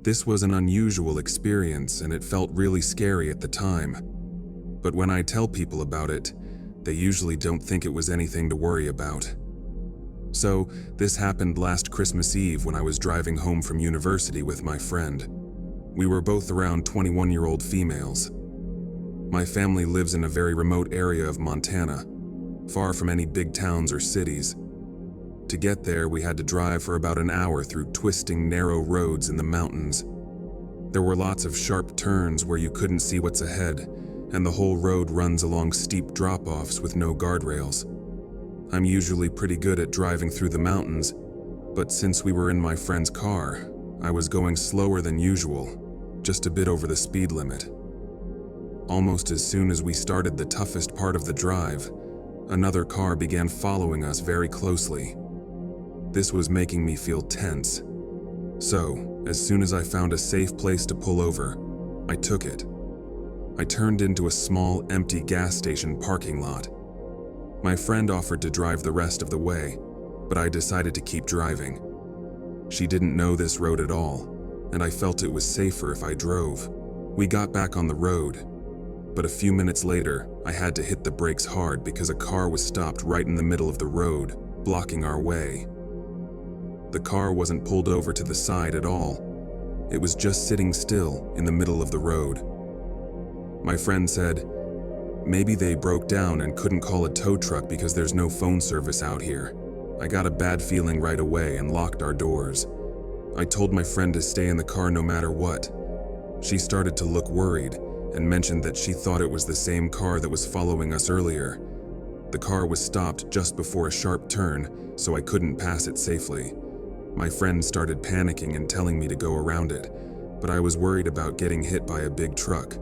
This was an unusual experience and it felt really scary at the time. But when I tell people about it, they usually don't think it was anything to worry about. So, this happened last Christmas Eve when I was driving home from university with my friend. We were both around 21-year-old females. My family lives in a very remote area of Montana, far from any big towns or cities. To get there, we had to drive for about an hour through twisting, narrow roads in the mountains. There were lots of sharp turns where you couldn't see what's ahead, and the whole road runs along steep drop-offs with no guardrails. I'm usually pretty good at driving through the mountains, but since we were in my friend's car, I was going slower than usual, just a bit over the speed limit. Almost as soon as we started the toughest part of the drive, another car began following us very closely. This was making me feel tense. So, as soon as I found a safe place to pull over, I took it. I turned into a small, empty gas station parking lot. My friend offered to drive the rest of the way, but I decided to keep driving. She didn't know this road at all, and I felt it was safer if I drove. We got back on the road, but a few minutes later, I had to hit the brakes hard because a car was stopped right in the middle of the road, blocking our way. The car wasn't pulled over to the side at all. It was just sitting still in the middle of the road. My friend said, "Maybe they broke down and couldn't call a tow truck because there's no phone service out here." I got a bad feeling right away and locked our doors. I told my friend to stay in the car no matter what. She started to look worried and mentioned that she thought it was the same car that was following us earlier. The car was stopped just before a sharp turn, so I couldn't pass it safely. My friend started panicking and telling me to go around it, but I was worried about getting hit by a big truck,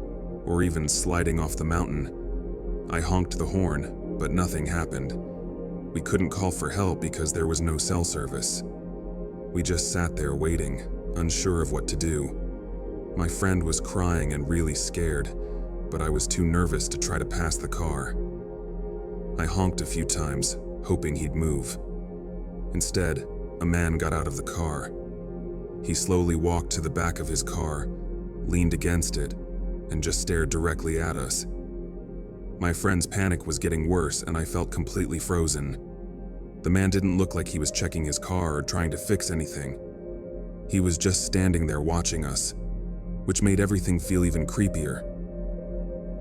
or even sliding off the mountain. I honked the horn, but nothing happened. We couldn't call for help because there was no cell service. We just sat there waiting, unsure of what to do. My friend was crying and really scared, but I was too nervous to try to pass the car. I honked a few times, hoping he'd move. Instead, a man got out of the car. He slowly walked to the back of his car, leaned against it, and just stared directly at us. My friend's panic was getting worse and I felt completely frozen. The man didn't look like he was checking his car or trying to fix anything. He was just standing there watching us, which made everything feel even creepier.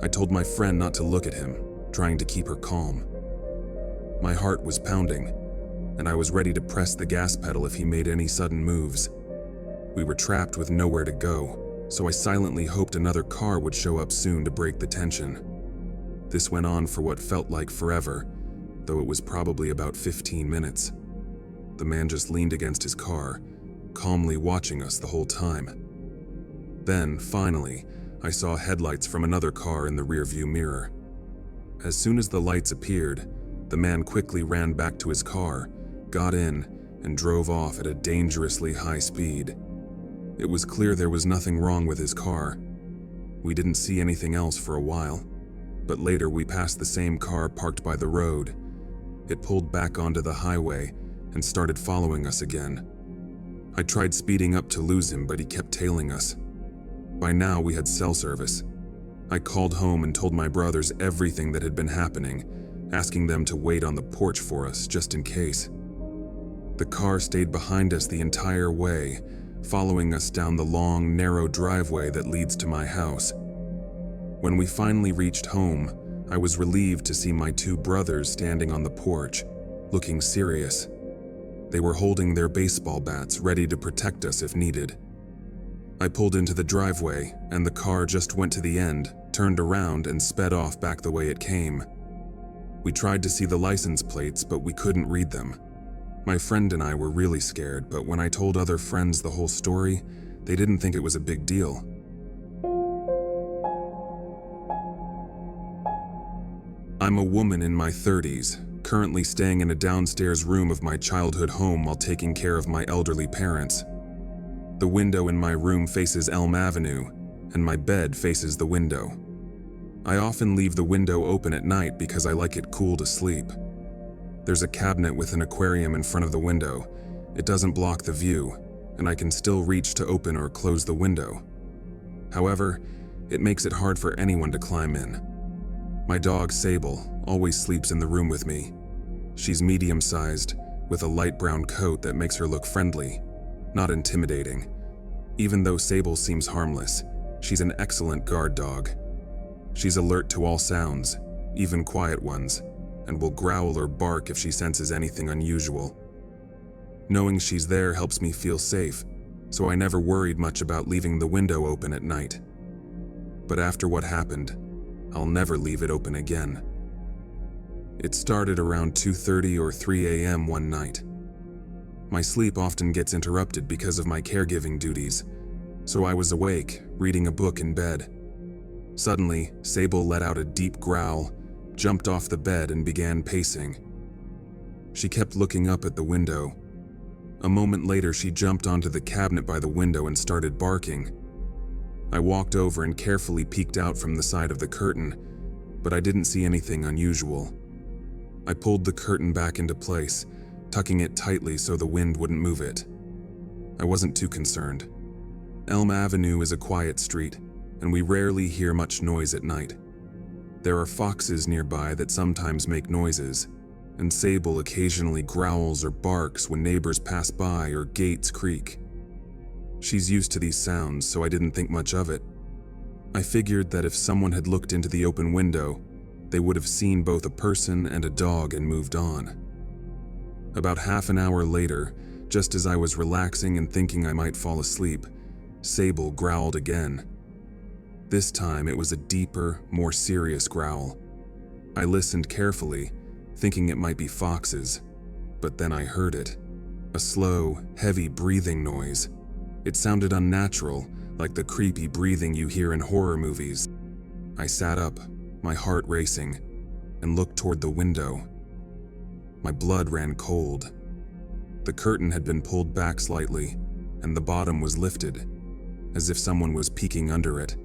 I told my friend not to look at him, trying to keep her calm. My heart was pounding, and I was ready to press the gas pedal if he made any sudden moves. We were trapped with nowhere to go, so I silently hoped another car would show up soon to break the tension. This went on for what felt like forever, though it was probably about 15 minutes. The man just leaned against his car, calmly watching us the whole time. Then, finally, I saw headlights from another car in the rearview mirror. As soon as the lights appeared, the man quickly ran back to his car, got in, and drove off at a dangerously high speed. It was clear there was nothing wrong with his car. We didn't see anything else for a while, but later we passed the same car parked by the road. It pulled back onto the highway and started following us again. I tried speeding up to lose him, but he kept tailing us. By now we had cell service. I called home and told my brothers everything that had been happening, asking them to wait on the porch for us just in case. The car stayed behind us the entire way, following us down the long, narrow driveway that leads to my house. When we finally reached home, I was relieved to see my two brothers standing on the porch, looking serious. They were holding their baseball bats ready to protect us if needed. I pulled into the driveway, and the car just went to the end, turned around, and sped off back the way it came. We tried to see the license plates, but we couldn't read them. My friend and I were really scared, but when I told other friends the whole story, they didn't think it was a big deal. I'm a woman in my 30s, currently staying in a downstairs room of my childhood home while taking care of my elderly parents. The window in my room faces Elm Avenue, and my bed faces the window. I often leave the window open at night because I like it cool to sleep. There's a cabinet with an aquarium in front of the window. It doesn't block the view, and I can still reach to open or close the window. However, it makes it hard for anyone to climb in. My dog, Sable, always sleeps in the room with me. She's medium-sized, with a light brown coat that makes her look friendly, not intimidating. Even though Sable seems harmless, she's an excellent guard dog. She's alert to all sounds, even quiet ones, and will growl or bark if she senses anything unusual. Knowing she's there helps me feel safe, so I never worried much about leaving the window open at night. But after what happened, I'll never leave it open again. It started around 2:30 or 3 a.m. one night. My sleep often gets interrupted because of my caregiving duties, so I was awake, reading a book in bed. Suddenly, Sable let out a deep growl, jumped off the bed, and began pacing. She kept looking up at the window. A moment later, she jumped onto the cabinet by the window and started barking. I walked over and carefully peeked out from the side of the curtain, but I didn't see anything unusual. I pulled the curtain back into place, tucking it tightly so the wind wouldn't move it. I wasn't too concerned. Elm Avenue is a quiet street, and we rarely hear much noise at night. There are foxes nearby that sometimes make noises, and Sable occasionally growls or barks when neighbors pass by or gates creak. She's used to these sounds, so I didn't think much of it. I figured that if someone had looked into the open window, they would have seen both a person and a dog and moved on. About half an hour later, just as I was relaxing and thinking I might fall asleep, Sable growled again. This time it was a deeper, more serious growl. I listened carefully, thinking it might be foxes, but then I heard it. A slow, heavy breathing noise. It sounded unnatural, like the creepy breathing you hear in horror movies. I sat up, my heart racing, and looked toward the window. My blood ran cold. The curtain had been pulled back slightly, and the bottom was lifted, as if someone was peeking under it.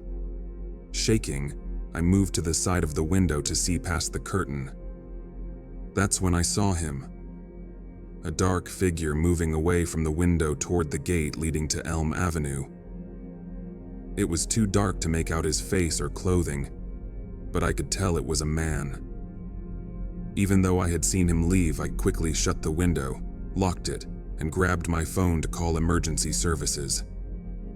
Shaking, I moved to the side of the window to see past the curtain. That's when I saw him. A dark figure moving away from the window toward the gate leading to Elm Avenue. It was too dark to make out his face or clothing, but I could tell it was a man. Even though I had seen him leave, I quickly shut the window, locked it, and grabbed my phone to call emergency services.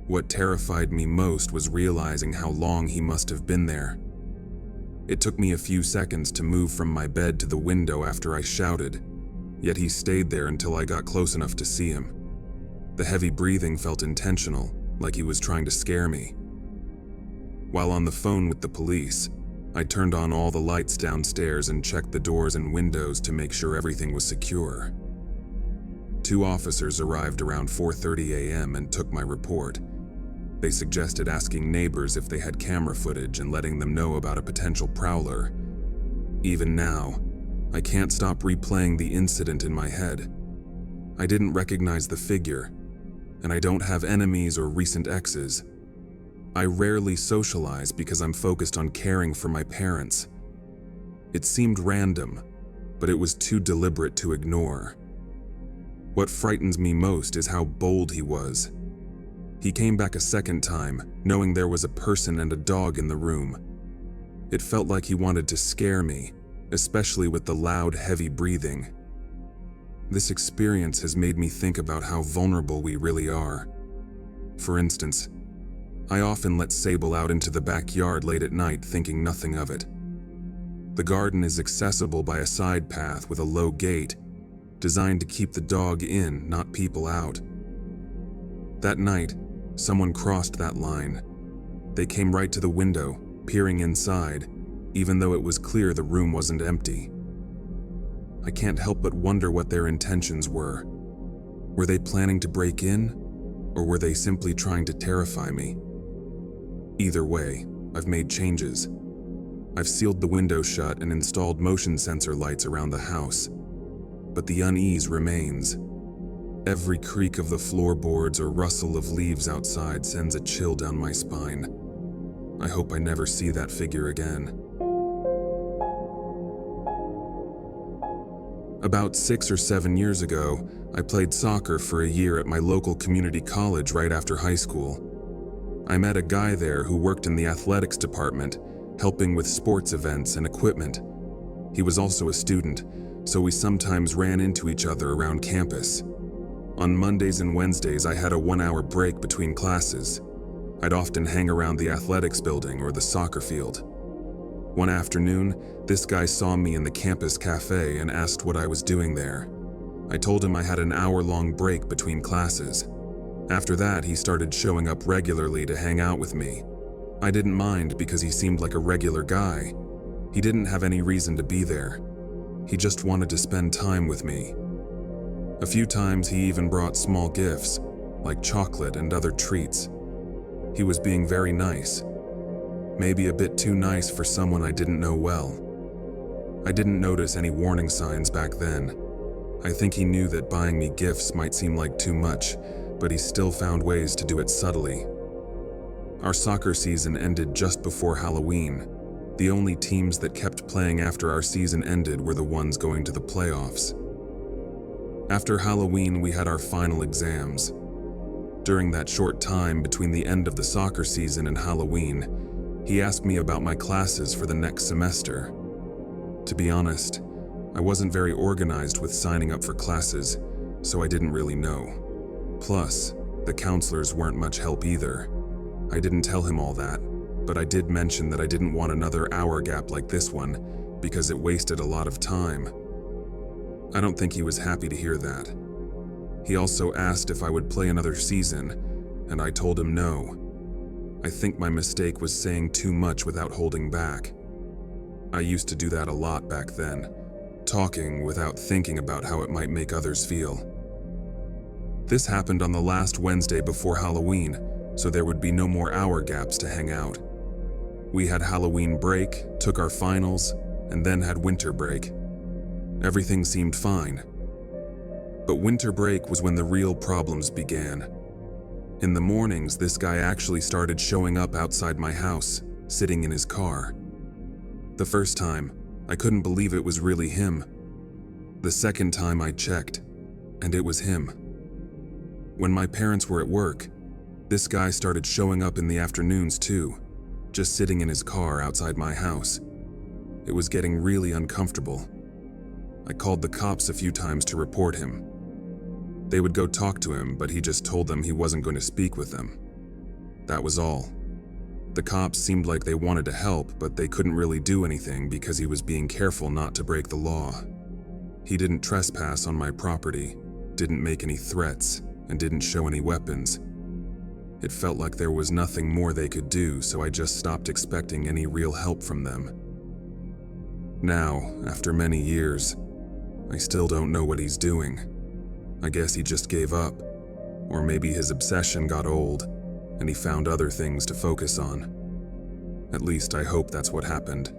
What terrified me most was realizing how long he must have been there. It took me a few seconds to move from my bed to the window after I shouted, yet he stayed there until I got close enough to see him. The heavy breathing felt intentional, like he was trying to scare me. While on the phone with the police, I turned on all the lights downstairs and checked the doors and windows to make sure everything was secure. 2 officers arrived around 4:30 a.m. and took my report. They suggested asking neighbors if they had camera footage and letting them know about a potential prowler. Even now, I can't stop replaying the incident in my head. I didn't recognize the figure, and I don't have enemies or recent exes. I rarely socialize because I'm focused on caring for my parents. It seemed random, but it was too deliberate to ignore. What frightens me most is how bold he was. He came back a second time, knowing there was a person and a dog in the room. It felt like he wanted to scare me, especially with the loud, heavy breathing. This experience has made me think about how vulnerable we really are. For instance, I often let Sable out into the backyard late at night thinking nothing of it. The garden is accessible by a side path with a low gate, designed to keep the dog in, not people out. That night, someone crossed that line. They came right to the window, peering inside, even though it was clear the room wasn't empty. I can't help but wonder what their intentions were. Were they planning to break in, or were they simply trying to terrify me? Either way, I've made changes. I've sealed the window shut and installed motion sensor lights around the house. But the unease remains. Every creak of the floorboards or rustle of leaves outside sends a chill down my spine. I hope I never see that figure again. About 6 or 7 years ago, I played soccer for a year at my local community college right after high school. I met a guy there who worked in the athletics department, helping with sports events and equipment. He was also a student, so we sometimes ran into each other around campus. On Mondays and Wednesdays, I had a 1-hour break between classes. I'd often hang around the athletics building or the soccer field. One afternoon, this guy saw me in the campus cafe and asked what I was doing there. I told him I had an hour-long break between classes. After that, he started showing up regularly to hang out with me. I didn't mind because he seemed like a regular guy. He didn't have any reason to be there. He just wanted to spend time with me. A few times he even brought small gifts, like chocolate and other treats. He was being very nice. Maybe a bit too nice for someone I didn't know well. I didn't notice any warning signs back then. I think he knew that buying me gifts might seem like too much, but he still found ways to do it subtly. Our soccer season ended just before Halloween. The only teams that kept playing after our season ended were the ones going to the playoffs. After Halloween, we had our final exams. During that short time between the end of the soccer season and Halloween, he asked me about my classes for the next semester. To be honest, I wasn't very organized with signing up for classes, so I didn't really know. Plus, the counselors weren't much help either. I didn't tell him all that, but I did mention that I didn't want another hour gap like this one because it wasted a lot of time. I don't think he was happy to hear that. He also asked if I would play another season, and I told him no. I think my mistake was saying too much without holding back. I used to do that a lot back then, talking without thinking about how it might make others feel. This happened on the last Wednesday before Halloween, so there would be no more hour gaps to hang out. We had Halloween break, took our finals, and then had winter break. Everything seemed fine. But winter break was when the real problems began. In the mornings, this guy actually started showing up outside my house, sitting in his car. The first time, I couldn't believe it was really him. The second time I checked, and it was him. When my parents were at work, this guy started showing up in the afternoons too, just sitting in his car outside my house. It was getting really uncomfortable. I called the cops a few times to report him. They would go talk to him, but he just told them he wasn't going to speak with them. That was all. The cops seemed like they wanted to help, but they couldn't really do anything because he was being careful not to break the law. He didn't trespass on my property, didn't make any threats, and didn't show any weapons. It felt like there was nothing more they could do, so I just stopped expecting any real help from them. Now, after many years, I still don't know what he's doing. I guess he just gave up, or maybe his obsession got old, and he found other things to focus on. At least I hope that's what happened.